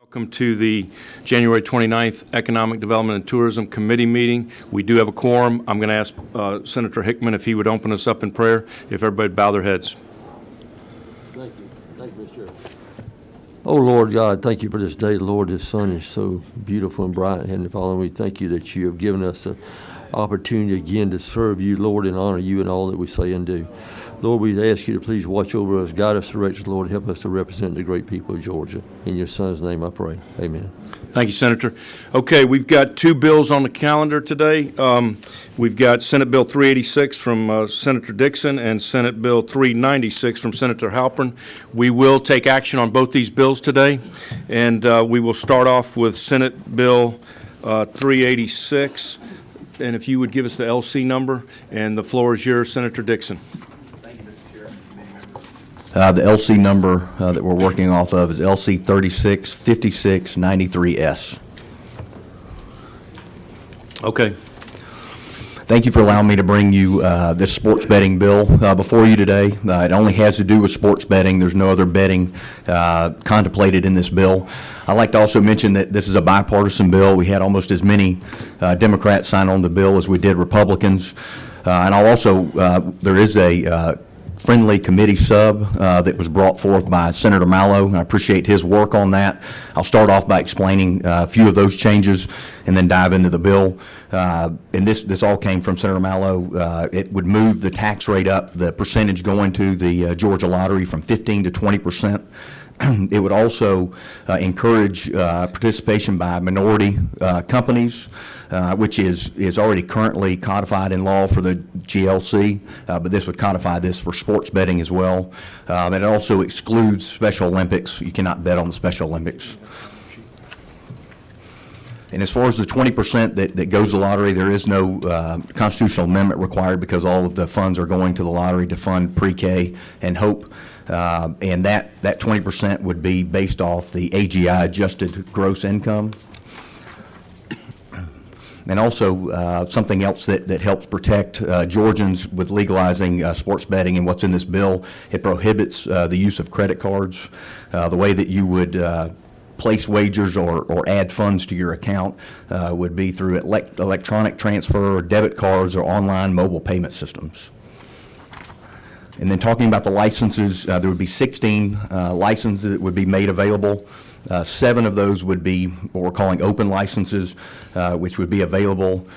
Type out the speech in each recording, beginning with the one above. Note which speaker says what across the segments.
Speaker 1: Welcome to the January 29th Economic Development and Tourism Committee meeting. We do have a quorum. I'm going to ask Senator Hickman if he would open us up in prayer. If everybody would bow their heads.
Speaker 2: Thank you. Thank you, Mr. Chair.
Speaker 3: Oh, Lord God, thank you for this day. Lord, this sun is so beautiful and bright. Heavenly Father, we thank you that you have given us the opportunity again to serve you, Lord, and honor you in all that we say and do. Lord, we ask you to please watch over us, guide us, direct us, Lord, help us to represent the great people of Georgia. In your son's name I pray. Amen.
Speaker 1: Thank you, Senator. Okay, we've got two bills on the calendar today. We've got Senate Bill 386 from Senator Dixon and Senate Bill 396 from Senator Halpern. We will take action on both these bills today, and we will start off with Senate Bill 386. And if you would give us the LC number, and the floor is yours, Senator Dixon.
Speaker 4: The LC number that we're working off of is LC 365693S.
Speaker 1: Okay.
Speaker 4: Thank you for allowing me to bring you this sports betting bill before you today. It only has to do with sports betting. There's no other betting contemplated in this bill. I'd like to also mention that this is a bipartisan bill. We had almost as many Democrats sign on the bill as we did Republicans. And I'll also, there is a friendly committee sub that was brought forth by Senator Mallow, and I appreciate his work on that. I'll start off by explaining a few of those changes and then dive into the bill. And this all came from Senator Mallow. It would move the tax rate up, the percentage going to the Georgia Lottery from 15 to 20%. It would also encourage participation by minority companies, which is already currently codified in law for the GLC, but this would codify this for sports betting as well. And it also excludes Special Olympics. You cannot bet on the Special Olympics. And as far as the 20% that goes to the lottery, there is no constitutional amendment required because all of the funds are going to the lottery to fund pre-K and HOPE. And that 20% would be based off the AGI adjusted gross income. And also something else that helps protect Georgians with legalizing sports betting and what's in this bill, it prohibits the use of credit cards. The way that you would place wagers or add funds to your account would be through electronic transfer, or debit cards, or online mobile payment systems. And then talking about the licenses, there would be 16 licenses that would be made available. 7 of those would be what we're calling open licenses, which would be available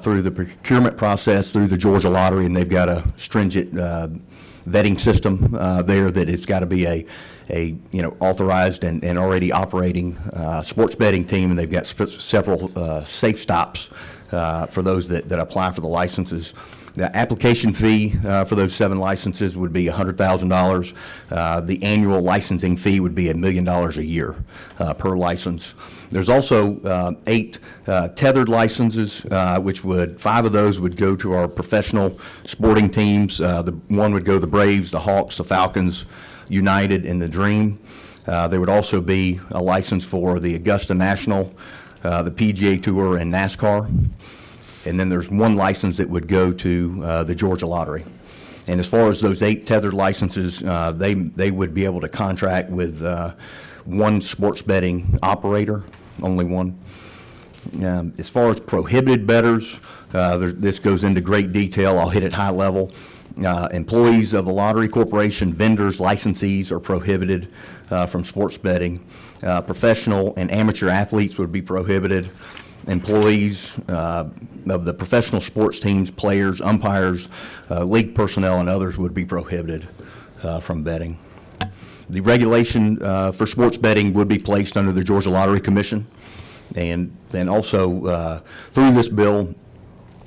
Speaker 4: through the procurement process through the Georgia Lottery, and they've got a stringent vetting system there that it's got to be a authorized and already operating sports betting team, and they've got several safe stops for those that apply for the licenses. The application fee for those 7 licenses would be $100,000. The annual licensing fee would be $1 million a year per license. There's also 8 tethered licenses, which 5 of those would go to our professional sporting teams. The one would go to the Braves, the Hawks, the Falcons, United, and the Dream. There would also be a license for the Augusta National, the PGA Tour, and NASCAR. And then there's 1 license that would go to the Georgia Lottery. And as far as those 8 tethered licenses, they would be able to contract with 1 sports betting operator, only 1. As far as prohibited bettors, this goes into great detail. I'll hit it high level. Employees of the Lottery Corporation, vendors, licensees are prohibited from sports betting. Professional and amateur athletes would be prohibited. Employees of the professional sports teams, players, umpires, league personnel, and others would be prohibited from betting. The regulation for sports betting would be placed under the Georgia Lottery Commission. And then also through this bill,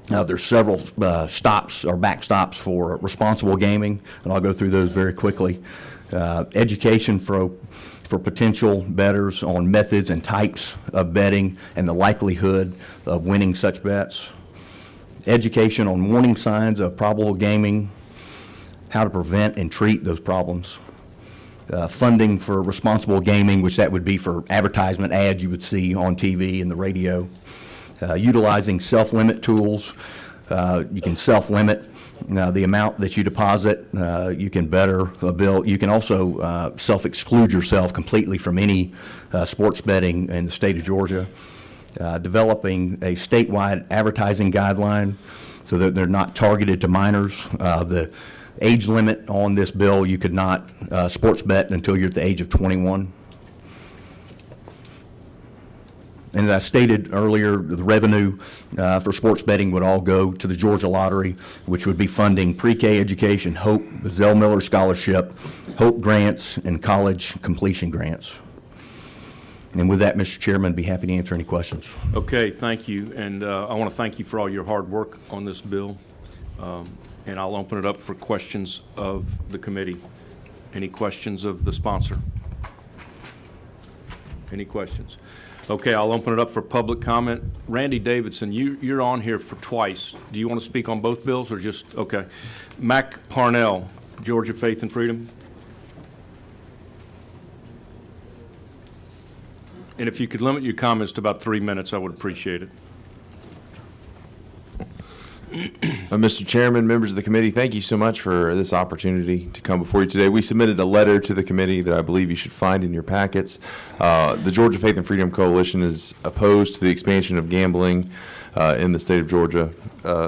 Speaker 4: there's several stops or backstops for responsible gaming, and I'll go through those very quickly. Education for potential bettors on methods and types of betting and the likelihood of winning such bets. Education on warning signs of probable gaming, how to prevent and treat those problems. Funding for responsible gaming, which that would be for advertisement ads you would see on TV and the radio. Utilizing self-limit tools. You can self-limit Now, the amount that you deposit, you can better a bill. You can also self-exclude yourself completely from any sports betting in the state of Georgia. Developing a statewide advertising guideline so that they're not targeted to minors. The age limit on this bill, you could not sports bet until you're at the age of 21. And as I stated earlier, the revenue for sports betting would all go to the Georgia Lottery, which would be funding pre-K education, HOPE, the Zell Miller Scholarship, HOPE grants, and college completion grants. And with that, Mr. Chairman, I'd be happy to answer any questions.
Speaker 1: Okay, thank you, and I want to thank you for all your hard work on this bill. And I'll open it up for questions of the committee. Any questions of the sponsor? Any questions? Okay, I'll open it up for public comment. Randy Davidson, you're on here for twice. Do you want to speak on both bills or just, okay. Mac Parnell, Georgia Faith and Freedom. And if you could limit your comments to about 3 minutes, I would appreciate it.
Speaker 5: Mr. Chairman, members of the committee, thank you so much for this opportunity to come before you today. We submitted a letter to the committee that I believe you should find in your packets. The Georgia Faith and Freedom Coalition is opposed to the expansion of gambling in the state of Georgia.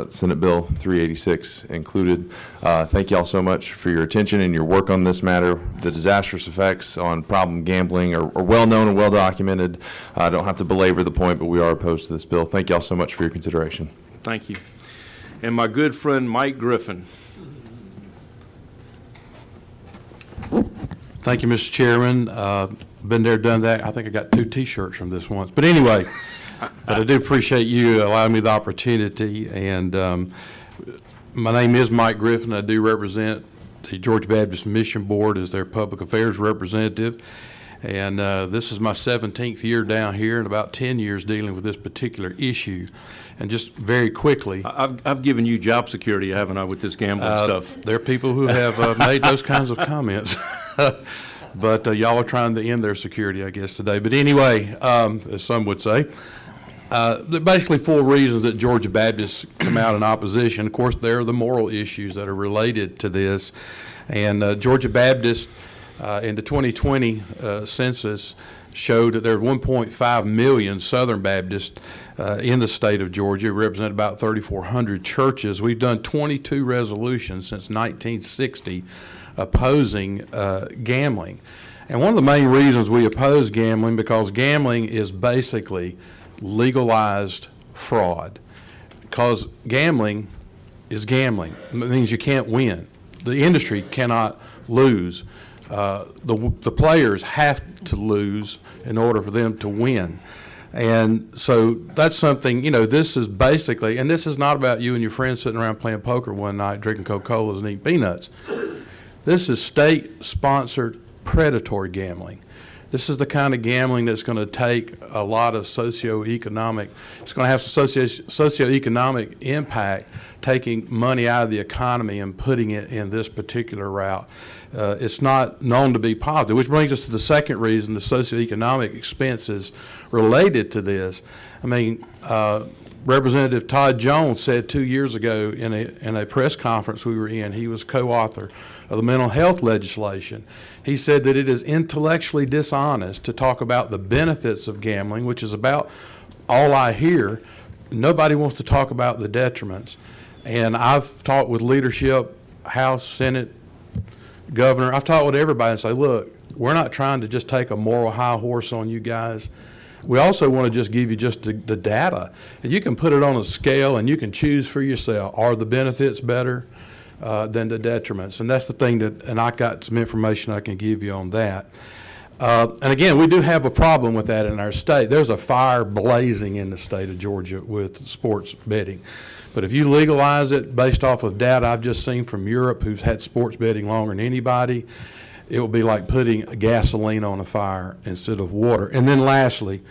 Speaker 5: Senate Bill 386 included. Thank you all so much for your attention and your work on this matter. The disastrous effects on problem gambling are well known and well documented. I don't have to belabor the point, but we are opposed to this bill. Thank you all so much for your consideration.
Speaker 1: Thank you. And my good friend Mike Griffin.
Speaker 6: Thank you, Mr. Chairman. Been there, done that. I think I got 2 T-shirts from this once. But anyway, but I do appreciate you allowing me the opportunity. And my name is Mike Griffin. I do represent the Georgia Baptist Mission Board as their public affairs representative. And this is my 17th year down here and about 10 years dealing with this particular issue. And just very quickly,
Speaker 1: I've given you job security, haven't I, with this gambling stuff?
Speaker 6: there are people who have made those kinds of comments. But y'all are trying to end their security, I guess, today. But anyway, as some would say, there are basically 4 reasons that Georgia Baptists come out in opposition. Of course, there are the moral issues that are related to this. And Georgia Baptist, in the 2020 census, showed that there are 1.5 million Southern Baptists in the state of Georgia, represent about 3,400 churches. We've done 22 resolutions since 1960 opposing gambling. And one of the main reasons we oppose gambling, because gambling is basically legalized fraud. Because gambling is gambling. It means you can't win. The industry cannot lose. The players have to lose in order for them to win. And so that's something, you know, this is basically, and this is not about you and your friends sitting around playing poker one night, drinking Coca-Colas and eating peanuts. This is state-sponsored predatory gambling. This is the kind of gambling that's going to take a lot of socioeconomic, it's going to have some socioeconomic impact, taking money out of the economy and putting it in this particular route. It's not known to be positive, which brings us to the second reason, the socioeconomic expenses related to this. I mean, Representative Todd Jones said 2 years ago in a press conference we were in, he was co-author of the mental health legislation. He said that it is intellectually dishonest to talk about the benefits of gambling, which is about all I hear. Nobody wants to talk about the detriments. And I've talked with leadership, House, Senate, Governor. I've talked with everybody and say, look, we're not trying to just take a moral high horse on you guys. We also want to just give you just the data. And you can put it on a scale and you can choose for yourself. Are the benefits better than the detriments? And that's the thing that, and I got some information I can give you on that. And again, we do have a problem with that in our state. There's a fire blazing in the state of Georgia with sports betting. But if you legalize it based off of data I've just seen from Europe, who's had sports betting longer than anybody, it will be like putting gasoline on a fire instead of water. And then lastly,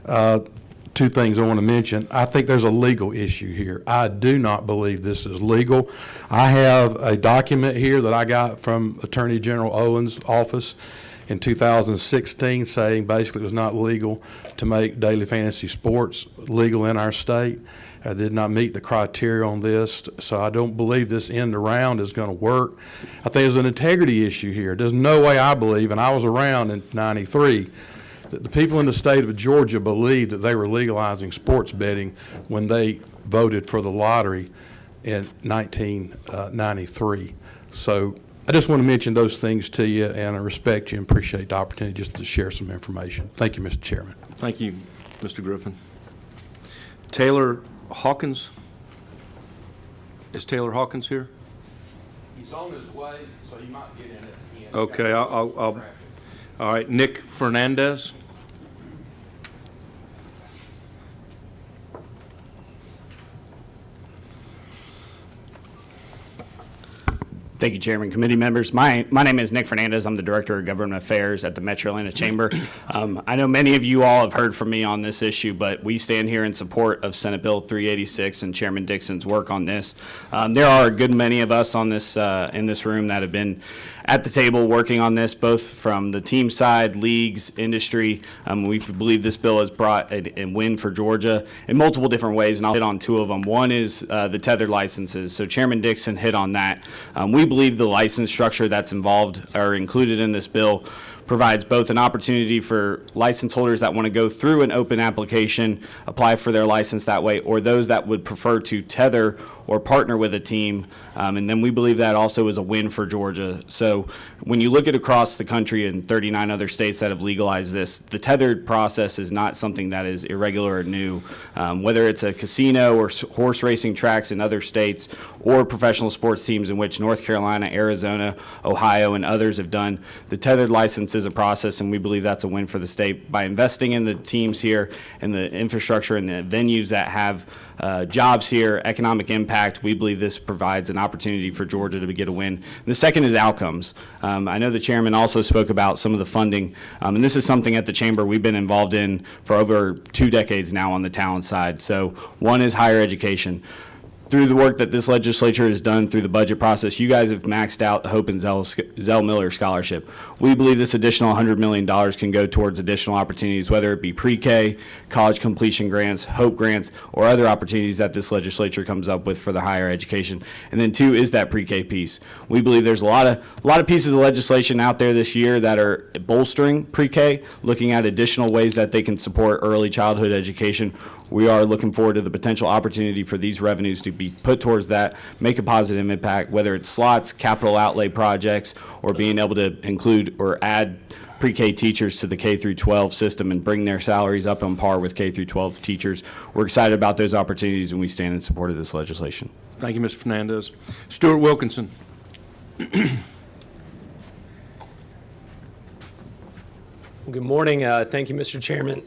Speaker 6: 2 things I want to mention. I think there's a legal issue here. I do not believe this is legal. I have a document here that I got from Attorney General Owen's office, in 2016 saying basically it was not legal to make daily fantasy sports legal in our state. I did not meet the criteria on this, so I don't believe this end around is going to work. I think there's an integrity issue here. There's no way I believe, and I was around in '93, that the people in the state of Georgia believed that they were legalizing sports betting when they voted for the lottery in 1993. So I just want to mention those things to you, and I respect you and appreciate the opportunity just to share some information. Thank you, Mr. Chairman.
Speaker 1: Thank you, Mr. Griffin. Taylor Hawkins? Is Taylor Hawkins here?
Speaker 6: He's on his way, so he might get in at the end.
Speaker 1: Okay, all right, Nick Fernandez?
Speaker 7: Thank you, Chairman, committee members. My name is Nick Fernandez. I'm the Director of Government Affairs at the Metro Atlanta Chamber. I know many of you all have heard from me on this issue, but we stand here in support of Senate Bill 386 and Chairman Dixon's work on this. There are a good many of us on this in this room that have been at the table working on this, both from the team side, leagues, industry. We believe this bill has brought a win for Georgia in multiple different ways, and I'll hit on two of them. One is the tethered licenses. So Chairman Dixon hit on that. We believe the license structure that's involved or included in this bill provides both an opportunity for license holders that want to go through an open application, apply for their license that way, or those that would prefer to tether or partner with a team. And then we believe that also is a win for Georgia. So when you look at across the country and 39 other states that have legalized this, the tethered process is not something that is irregular or new. Whether it's a casino or horse racing tracks in other states or professional sports teams in which North Carolina, Arizona, Ohio, and others have done, the tethered license is a process, and we believe that's a win for the state. By investing in the teams here and the infrastructure and the venues that have jobs here, economic impact, we believe this provides an opportunity for Georgia to get a win. And the second is outcomes. I know the chairman also spoke about some of the funding, and this is something at the chamber we've been involved in for over 2 decades now on the talent side. So one is higher education. Through the work that this legislature has done through the budget process, you guys have maxed out the Hope and Zell Miller Scholarship. We believe this additional $100 million can go towards additional opportunities, whether it be pre-K, college completion grants, Hope grants, or other opportunities that this legislature comes up with for the higher education. And then two is that pre-K piece. We believe there's a lot of pieces of legislation out there this year that are bolstering pre-K, looking at additional ways that they can support early childhood education. We are looking forward to the potential opportunity for these revenues to be put towards that, make a positive impact, whether it's slots, capital outlay projects, or being able to include or add pre-K teachers to the K through 12 system and bring their salaries up on par with K through 12 teachers. We're excited about those opportunities, and we stand in support of this legislation.
Speaker 1: Thank you, Mr. Fernandez. Stuart Wilkinson.
Speaker 8: Good morning. Thank you, Mr. Chairman.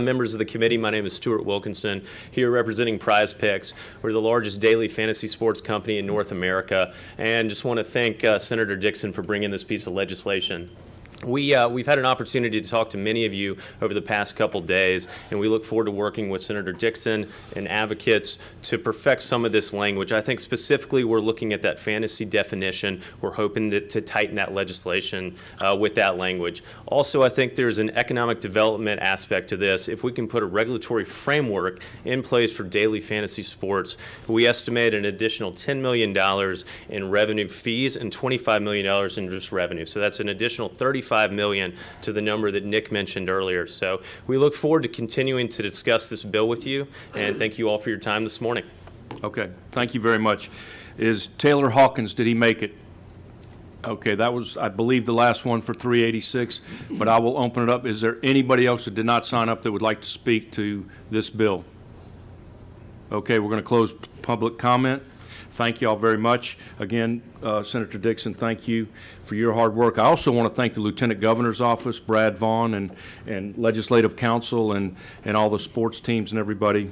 Speaker 8: Members of the committee, my name is Stuart Wilkinson, here representing Prize Picks. We're the largest daily fantasy sports company in North America, and just want to thank Senator Dixon for bringing this piece of legislation. We've had an opportunity to talk to many of you over the past couple days, and we look forward to working with Senator Dixon and advocates to perfect some of this language. I think specifically we're looking at that fantasy definition. We're hoping to tighten that legislation with that language. Also, I think there's an economic development aspect to this. If we can put a regulatory framework in place for daily fantasy sports, we estimate an additional $10 million in revenue fees and $25 million in just revenue. So that's an additional $35 million to the number that Nick mentioned earlier. So we look forward to continuing to discuss this bill with you, and thank you all for your time this morning.
Speaker 1: Okay, thank you very much. Is Taylor Hawkins, did he make it? Okay, that was, I believe, the last one for 386, but I will open it up. Is there anybody else that did not sign up that would like to speak to this bill? Okay, we're going to close public comment. Thank you all very much. Again, Senator Dixon, thank you for your hard work. I also want to thank the Lieutenant Governor's Office, Brad Vaughn, and Legislative Council, and all the sports teams and everybody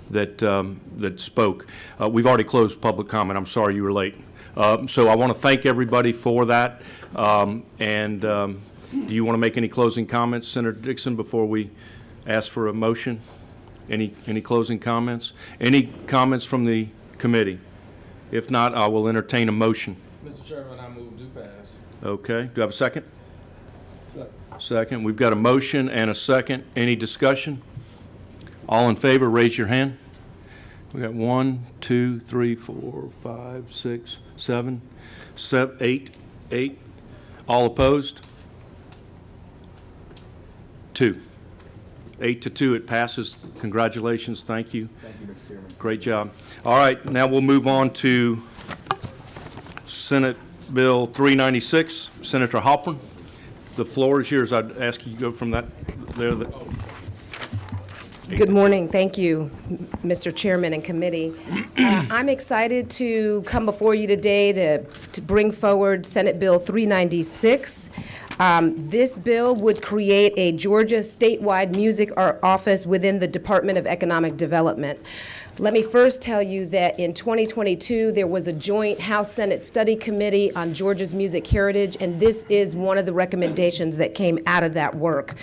Speaker 1: that spoke. We've already closed public comment. I'm sorry you were late. So I want to thank everybody for that. Do you want to make any closing comments, Senator Dixon, before we ask for a motion? Any closing comments? Any comments from the committee? If not, I will entertain a motion.
Speaker 9: Mr. Chairman, I move to pass.
Speaker 1: Okay. Do I have a second? Second. We've got a motion and a second. Any discussion? All in favor, raise your hand. We got 1, 2, 3, 4, 5, 6, 7, 8. All opposed? 2. 8 to 2, it passes. Congratulations, thank you. Thank you, Mr. Chairman. Great job. All right, now we'll move on to Senate Bill 396. Senator Halpern, the floor is yours. I'd ask you to go from that there.
Speaker 9: Good morning. Thank you, Mr. Chairman and committee. I'm excited to come before you today to bring forward Senate Bill 396. This bill would create a Georgia statewide music office within the Department of Economic Development. Let me first tell you that in 2022, there was a joint House-Senate Study Committee on Georgia's music heritage, and this is one of the recommendations that came out of that work.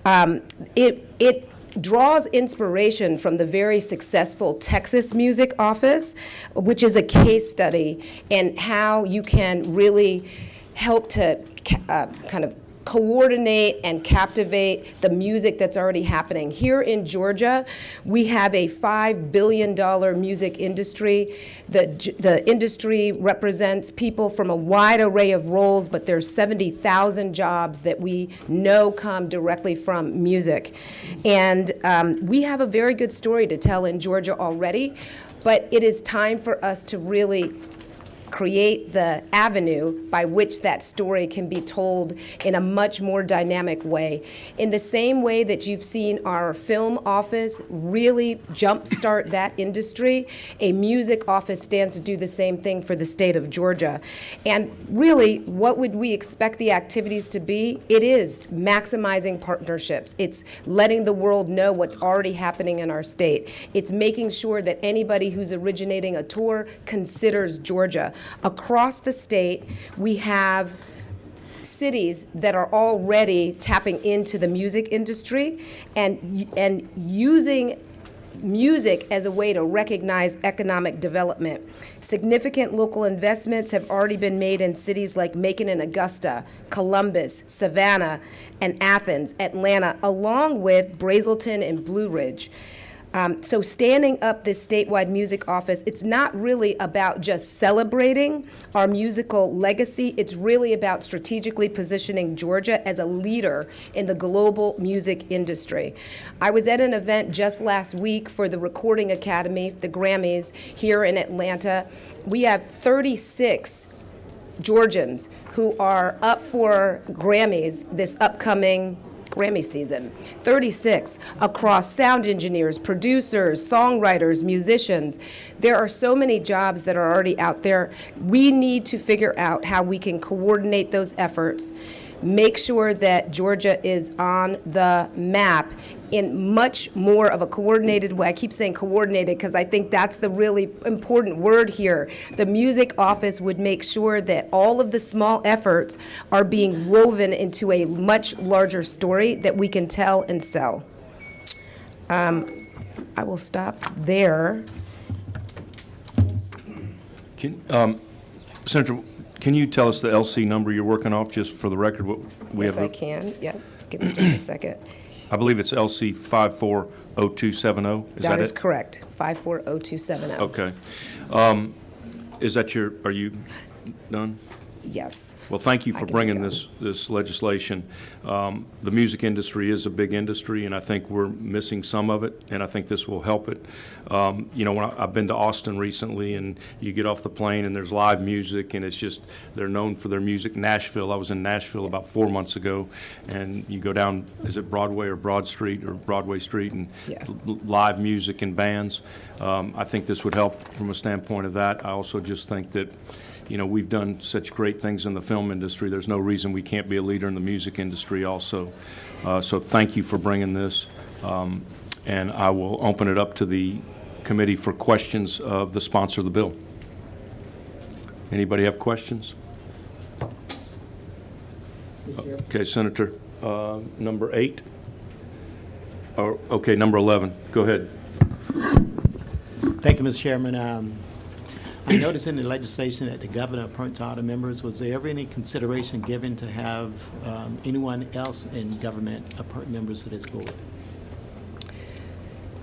Speaker 9: It draws inspiration from the very successful Texas Music Office, which is a case study in how you can really help to kind of coordinate and captivate the music that's already happening. Here in Georgia, we have a $5 billion music industry. The industry represents people from a wide array of roles, but there's 70,000 jobs that we know come directly from music. And we have a very good story to tell in Georgia already, but it is time for us to really create the avenue by which that story can be told in a much more dynamic way. In the same way that you've seen our film office really jumpstart that industry, a music office stands to do the same thing for the state of Georgia. And really, what would we expect the activities to be? It is maximizing partnerships. It's letting the world know what's already happening in our state. It's making sure that anybody who's originating a tour considers Georgia. Across the state, we have cities that are already tapping into the music industry and using music as a way to recognize economic development. Significant local investments have already been made in cities like Macon and Augusta, Columbus, Savannah, and Athens, Atlanta, along with Brazelton and Blue Ridge. So standing up this statewide music office, it's not really about just celebrating our musical legacy. It's really about strategically positioning Georgia as a leader in the global music industry. I was at an event just last week for the Recording Academy, the Grammys, here in Atlanta. We have 36 Georgians who are up for Grammys this upcoming Grammy season. 36 across sound engineers, producers, songwriters, musicians. There are so many jobs that are already out there. We need to figure out how we can coordinate those efforts, make sure that Georgia is on the map in much more of a coordinated way. I keep saying coordinated because I think that's the really important word here. The music office would make sure that all of the small efforts are being woven into a much larger story that we can tell and sell. I will stop there.
Speaker 1: Senator, can you tell us the LC number you're working off, just for the record? What we
Speaker 9: Yes,
Speaker 1: have?
Speaker 9: I can. Yep. Give me just a second.
Speaker 1: I believe it's LC 540270. Is that
Speaker 9: That is
Speaker 1: it?
Speaker 9: correct. 540270.
Speaker 1: Okay. Is that are you done?
Speaker 9: Yes.
Speaker 1: Well, thank you
Speaker 9: I
Speaker 1: for
Speaker 9: can be
Speaker 1: bringing
Speaker 9: done.
Speaker 1: this legislation. The music industry is a big industry, and I think we're missing some of it, and I think this will help it. You know, I've been to Austin recently, and you get off the plane, and there's live music, and it's just, they're known for their music. Nashville, I was in Nashville about 4 months ago, and you go down, is it Broadway or Broad Street or Broadway Street, and
Speaker 9: Yeah.
Speaker 1: live music and bands. I think this would help from a standpoint of that. I also just think that, you know, we've done such great things in the film industry. There's no reason we can't be a leader in the music industry also. So thank you for bringing this. And I will open it up to the committee for questions of the sponsor of the bill. Anybody have questions? Okay, Senator, number 8? Or, okay, number 11. Go ahead.
Speaker 10: Thank you, Mr. Chairman. I noticed in the legislation that the governor appoints all the members. Was there ever any consideration given to have anyone else in government appoint members to this board?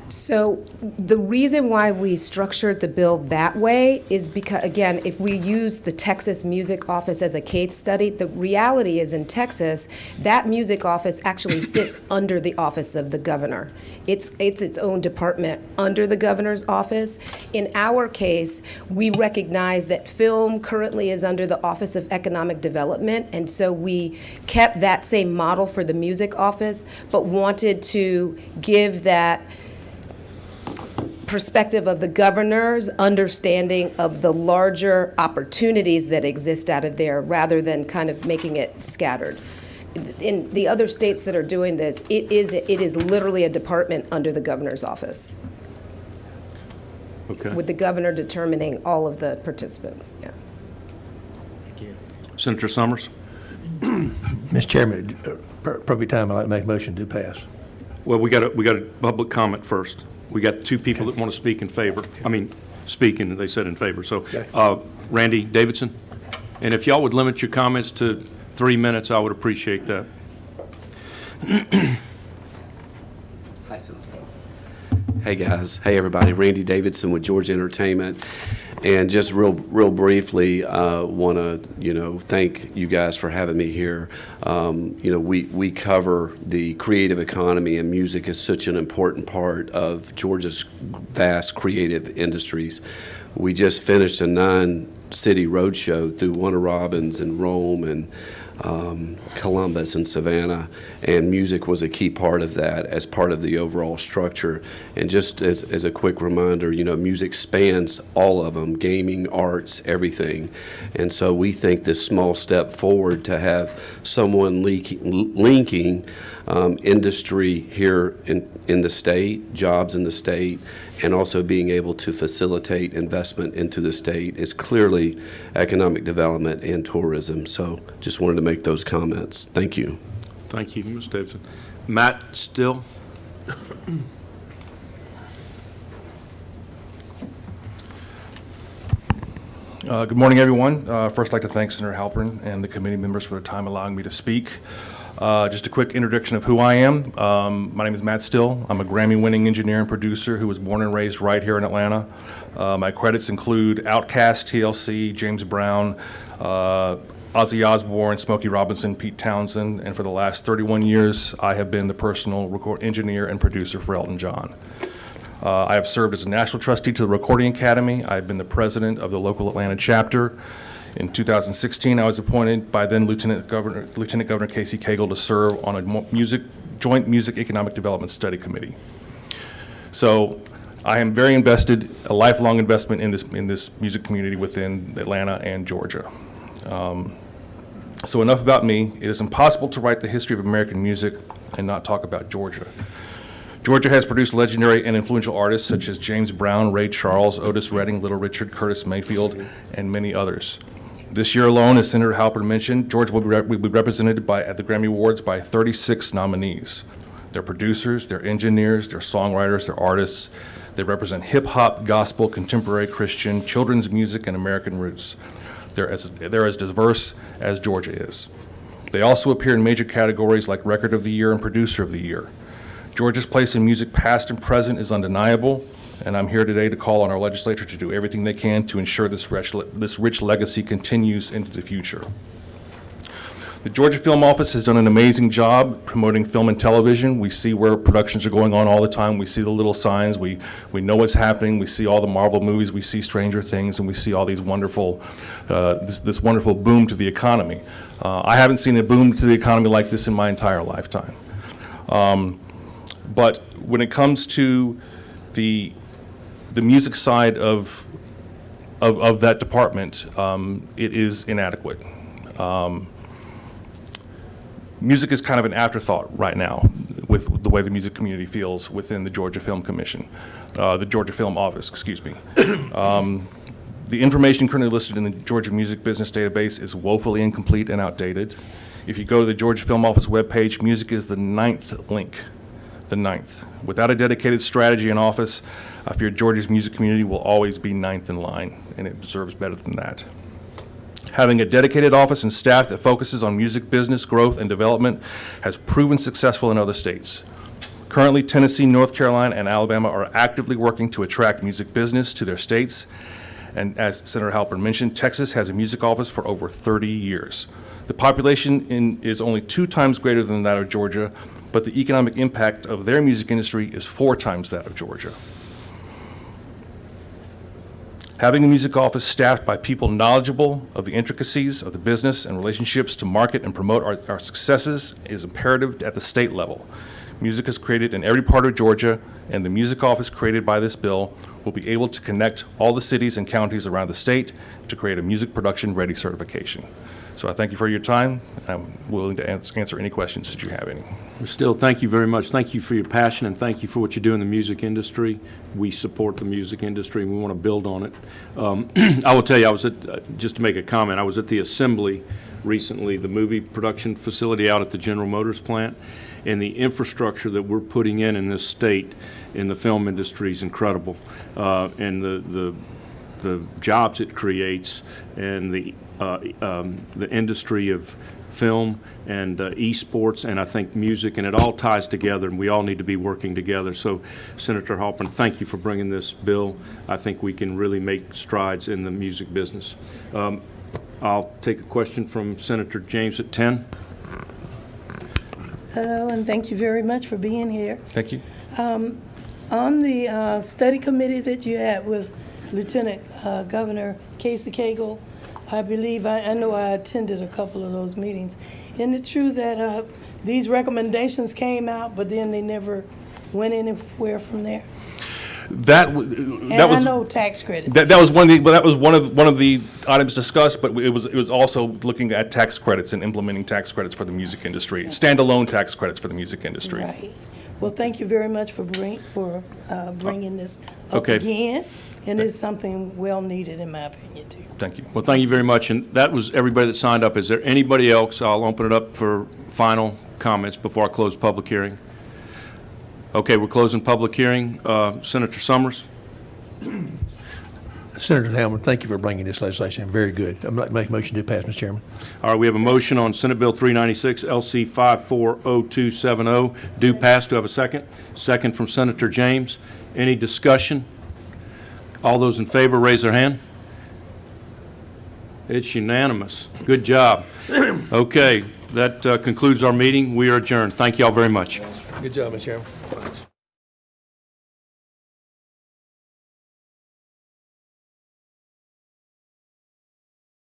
Speaker 9: So the reason why we structured the bill that way is because, again, if we use the Texas Music Office as a case study, the reality is in Texas, that music office actually sits under the office of the governor. It's its own department under the governor's office. In our case, we recognize that film currently is under the Office of Economic Development, and so we kept that same model for the music office, but wanted to give that perspective of the governor's understanding of the larger opportunities that exist out of there, rather than kind of making it scattered. In the other states that are doing this, it is literally a department under the governor's office,
Speaker 1: Okay.
Speaker 9: with the governor determining all of the participants. Yeah.
Speaker 1: Senator Summers?
Speaker 11: Mr. Chairman, appropriate time, I'd like to make a motion to pass.
Speaker 1: Well, we got a public comment first. We got two people that want to speak in favor. I mean, speak, and they said in favor. So,
Speaker 11: Yes.
Speaker 1: Randy Davidson? And if y'all would limit your comments to 3 minutes, I would appreciate that.
Speaker 12: Hey guys, hey everybody, Randy Davidson with Georgia Entertainment, and just real briefly, want to thank you guys for having me here. We cover the creative economy, and music is such an important part of Georgia's vast creative industries. We just finished a 9-city roadshow through Warner Robins and Rome and Columbus and Savannah, and music was a key part of that as part of the overall structure. And just as a quick reminder, music spans all of them: gaming, arts, everything. And so we think this small step forward to have someone linking industry here in the state, jobs in the state, and also being able to facilitate investment into the state is clearly economic development and tourism. So just wanted to make those comments. Thank you.
Speaker 1: Thank you, Ms. Davidson. Matt Still?
Speaker 13: Good morning, everyone. First, I'd like to thank Senator Halpern and the committee members for the time allowing me to speak. Just a quick introduction of who I am. My name is Matt Still. I'm a Grammy-winning engineer and producer who was born and raised right here in Atlanta. My credits include Outkast, TLC, James Brown, Ozzy Osbourne, Smokey Robinson, Pete Townsend, and for the last 31 years, I have been the personal engineer and producer for Elton John. I have served as a national trustee to the Recording Academy. I've been the president of the local Atlanta chapter. In 2016, I was appointed by then Lieutenant Governor Casey Cagle to serve on a joint music economic development study committee. So I am very invested, a lifelong investment in this music community within Atlanta and Georgia. So enough about me. It is impossible to write the history of American music and not talk about Georgia. Georgia has produced legendary and influential artists such as James Brown, Ray Charles, Otis Redding, Little Richard, Curtis Mayfield, and many others. This year alone, as Senator Halpern mentioned, Georgia will be represented at the Grammy Awards by 36 nominees. They're producers, they're engineers, they're songwriters, they're artists. They represent hip-hop, gospel, contemporary Christian, children's music, and American roots. They're as diverse as Georgia is. They also appear in major categories like Record of the Year and Producer of the Year. Georgia's place in music, past and present, is undeniable, and I'm here today to call on our legislature to do everything they can to ensure this rich legacy continues into the future. The Georgia Film Office has done an amazing job promoting film and television. We see where productions are going on all the time. We see the little signs. We know what's happening. We see all the Marvel movies. We see Stranger Things, and we see all these wonderful, this wonderful boom to the economy. I haven't seen a boom to the economy like this in my entire lifetime. But when it comes to the music side of that department, it is inadequate. Music is kind of an afterthought right now with the way the music community feels within the Georgia Film Commission, the Georgia Film Office, excuse me. The information currently listed in the Georgia Music Business Database is woefully incomplete and outdated. If you go to the Georgia Film Office webpage, music is the 9th link. The 9th. Without a dedicated strategy in office, I fear Georgia's music community will always be 9th in line, and it deserves better than that. Having a dedicated office and staff that focuses on music business growth and development has proven successful in other states. Currently, Tennessee, North Carolina, and Alabama are actively working to attract music business to their states. And as Senator Halpern mentioned, Texas has a music office for over 30 years. The population is only 2 times greater than that of Georgia, but the economic impact of their music industry is 4 times that of Georgia. Having a music office staffed by people knowledgeable of the intricacies of the business and relationships to market and promote our successes is imperative at the state level. Music is created in every part of Georgia, and the music office created by this bill will be able to connect all the cities and counties around the state to create a music production ready certification. So I thank you for your time. I'm willing to answer any questions that you have any.
Speaker 1: Still, thank you very much. Thank you for your passion, and thank you for what you do in the music industry. We support the music industry, and we want to build on it. I will tell you, I was at, just to make a comment, I was at the Assembly recently, the movie production facility out at the General Motors plant, and the infrastructure that we're putting in this state in the film industry is incredible. And the jobs it creates, and the industry of film and esports, and I think music, and it all ties together, and we all need to be working together. So, Senator Halpern, thank you for bringing this bill. I think we can really make strides in the music business. I'll take a question from Senator James at 10.
Speaker 14: Hello, and thank you very much for being here.
Speaker 13: Thank you.
Speaker 14: On the study committee that you had with Lieutenant Governor Casey Cagle, I believe, I know I attended a couple of those meetings. Isn't it true that these recommendations came out, but then they never went anywhere from there?
Speaker 13: That was
Speaker 14: I know tax credits.
Speaker 13: That was one of the items discussed, but it was also looking at tax credits and implementing tax credits for the music industry, standalone tax credits for the music industry.
Speaker 14: Right. Well, thank you very much for bringing this up
Speaker 1: Okay.
Speaker 14: again, and it's something well needed in my opinion too.
Speaker 13: Thank you.
Speaker 1: Well, thank you very much, and that was everybody that signed up. Is there anybody else? I'll open it up for final comments before I close public hearing. Okay, we're closing public hearing. Senator Summers?
Speaker 11: Senator Halpern, thank you for bringing this legislation. Very good. I'm like to make a motion to pass, Mr. Chairman.
Speaker 1: All right, we have a motion on Senate Bill 396, LC 540270. Do pass. Do I have a second? Second from Senator James. Any discussion? All those in favor, raise their hand. It's unanimous. Good job. Okay, that concludes our meeting. We are adjourned. Thank you all very much.
Speaker 11: Good job, Mr. Chairman.